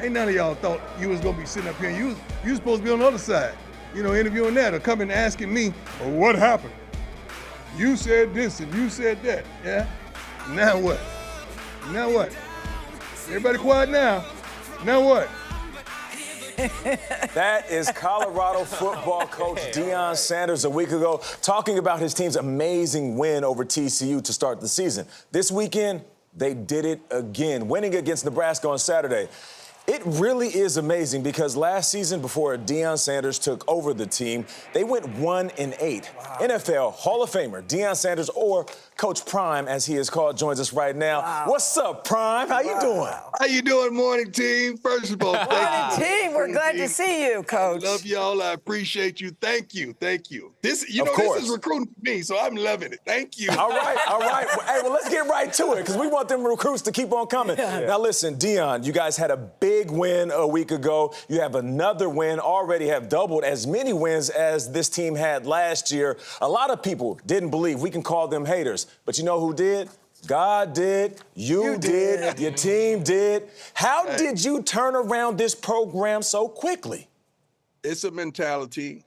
Ain't none of y'all thought you was gonna be sitting up here and you was supposed to be on the other side, interviewing that or coming asking me, well, what happened? You said this and you said that, yeah? Now what? Now what? Everybody quiet now. Now what? That is Colorado football coach Deion Sanders a week ago talking about his team's amazing win over TCU to start the season. This weekend, they did it again, winning against Nebraska on Saturday. It really is amazing because last season, before Deion Sanders took over the team, they went 1-8. Wow. NFL Hall of Famer Deion Sanders, or Coach Prime, as he is called, joins us right now. Wow. What's up, Prime? How you doing? How you doing, morning team? First of all, thank you. Morning team, we're glad to see you, Coach. I love y'all. I appreciate you. Thank you. This, this is recruiting for me, so I'm loving it. Thank you. All right. Hey, well, let's get right to it because we want them recruits to keep on coming. Yeah. Now, listen, Deion, you guys had a big win a week ago. You have another win, already have doubled as many wins as this team had last year. A lot of people didn't believe. We can call them haters. But you know who did? God did. You did. Your team did. How did you turn around this program so quickly? It's a mentality.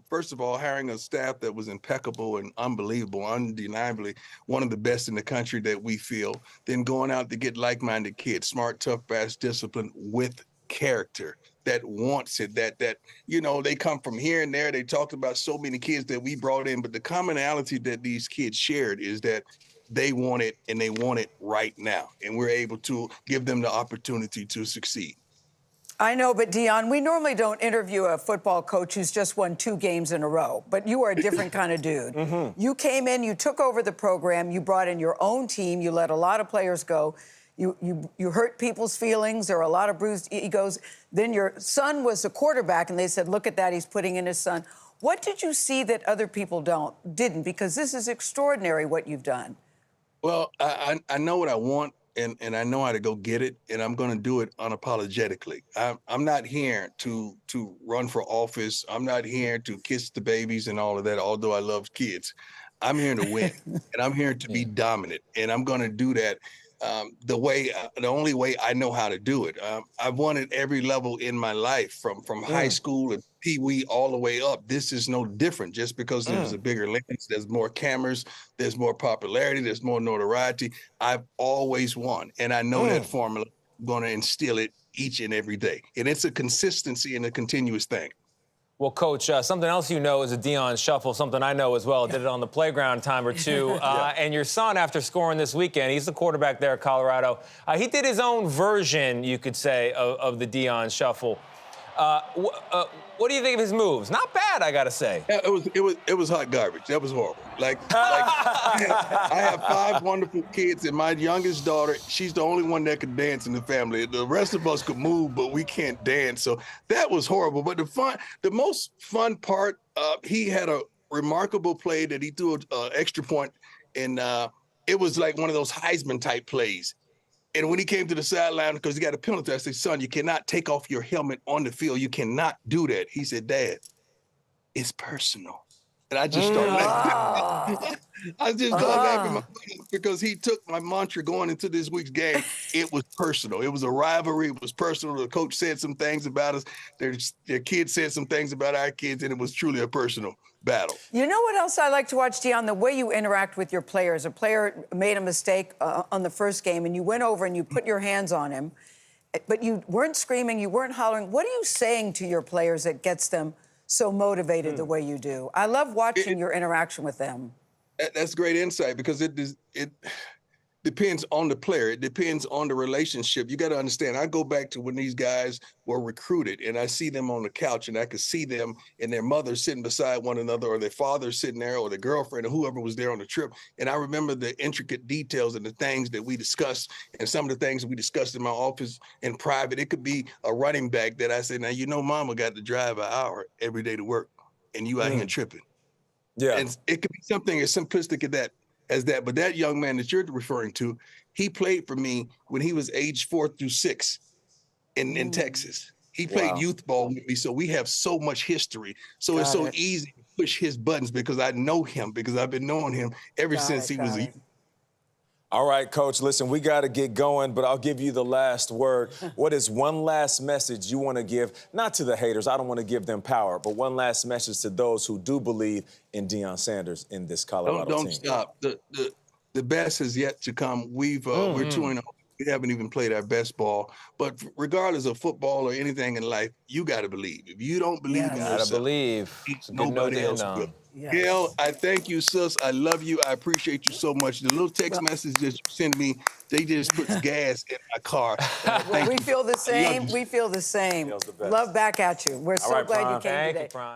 First of all, hiring a staff that was impeccable and unbelievable, undeniably one of the best in the country that we feel. Then going out to get like-minded kids, smart, tough, fast, disciplined, with character, that wants it, that they come from here and there. They talked about so many kids that we brought in, but the commonality that these kids shared is that they want it, and they want it right now. And we're able to give them the opportunity to succeed. I know, but Deion, we normally don't interview a football coach who's just won 2 games in a row, but you are a different kind of dude. Mm-hmm. You came in, you took over the program, you brought in your own team, you let a lot of players go. You hurt people's feelings. There are a lot of bruised egos. Then your son was the quarterback, and they said, look at that, he's putting in his son. What did you see that other people didn't? Because this is extraordinary what you've done. Well, I know what I want, and I know how to go get it, and I'm going to do it unapologetically. I'm not here to run for office. I'm not here to kiss the babies and all of that, although I love kids. I'm here to win, and I'm here to be dominant, and I'm going to do that the only way I know how to do it. I've won at every level in my life, from high school and Pee-wee all the way up. This is no different. Just because there's a bigger lens, there's more cameras, there's more popularity, there's more notoriety. I've always won, and I know that formula. I'm going to instill it each and every day, and it's a consistency and a continuous thing. Well, Coach, something else you know is a Deion shuffle, something I know as well. Did it on the playground a time or two. And your son, after scoring this weekend, he's the quarterback there at Colorado. He did his own version, you could say, of the Deion shuffle. What do you think of his moves? Not bad, I gotta say. Yeah, it was hot garbage. That was horrible. I have 5 wonderful kids, and my youngest daughter, she's the only one that could dance in the family. The rest of us could move, but we can't dance. So that was horrible. But the most fun part, he had a remarkable play that he threw an extra point, and it was like one of those Heisman type plays. And when he came to the sideline, because he got a penalty, I said, son, you cannot take off your helmet on the field. You cannot do that. He said, Dad, it's personal. And I just started laughing. I just started laughing because he took my mantra going into this week's game. It was personal. It was a rivalry. It was personal. The coach said some things about us. Their kids said some things about our kids, and it was truly a personal battle. You know what else I like to watch, Deion? The way you interact with your players. A player made a mistake on the first game, and you went over and you put your hands on him, but you weren't screaming, you weren't hollering. What are you saying to your players that gets them so motivated the way you do? I love watching your interaction with them. That's great insight, because it depends on the player. It depends on the relationship. You got to understand, I go back to when these guys were recruited, and I see them on the couch, and I could see them and their mother sitting beside one another, or their father sitting there, or their girlfriend, or whoever was there on the trip. And I remember the intricate details and the things that we discussed, and some of the things we discussed in my office in private. It could be a running back that I said, now, you know, mama got to drive an hour every day to work, and you out here tripping. Yeah. And it could be something as simplistic as that. But that young man that you're referring to, he played for me when he was age 4 through 6 in Texas. He played youth ball with me, so we have so much history. So it's so easy to push his buttons because I know him, because I've been knowing him ever since he was a youth. All right, Coach, listen, we got to get going, but I'll give you the last word. What is one last message you want to give, not to the haters, I don't want to give them power, but one last message to those who do believe in Deion Sanders in this Colorado team? Don't stop. The best is yet to come. We're 2-0. We haven't even played our best ball. But regardless of football or anything in life, you got to believe. If you don't believe in yourself, Gotta believe. It's a good note nobody to end else on. will. Yes. Gail, I thank you, sis. I love you. I appreciate you so much. The little text messages you send me, they just put gas in my car. We feel the same. We feel the same. Gail's the best. Love back at you. We're so right, glad Prime. you came Thank today. you, Prime.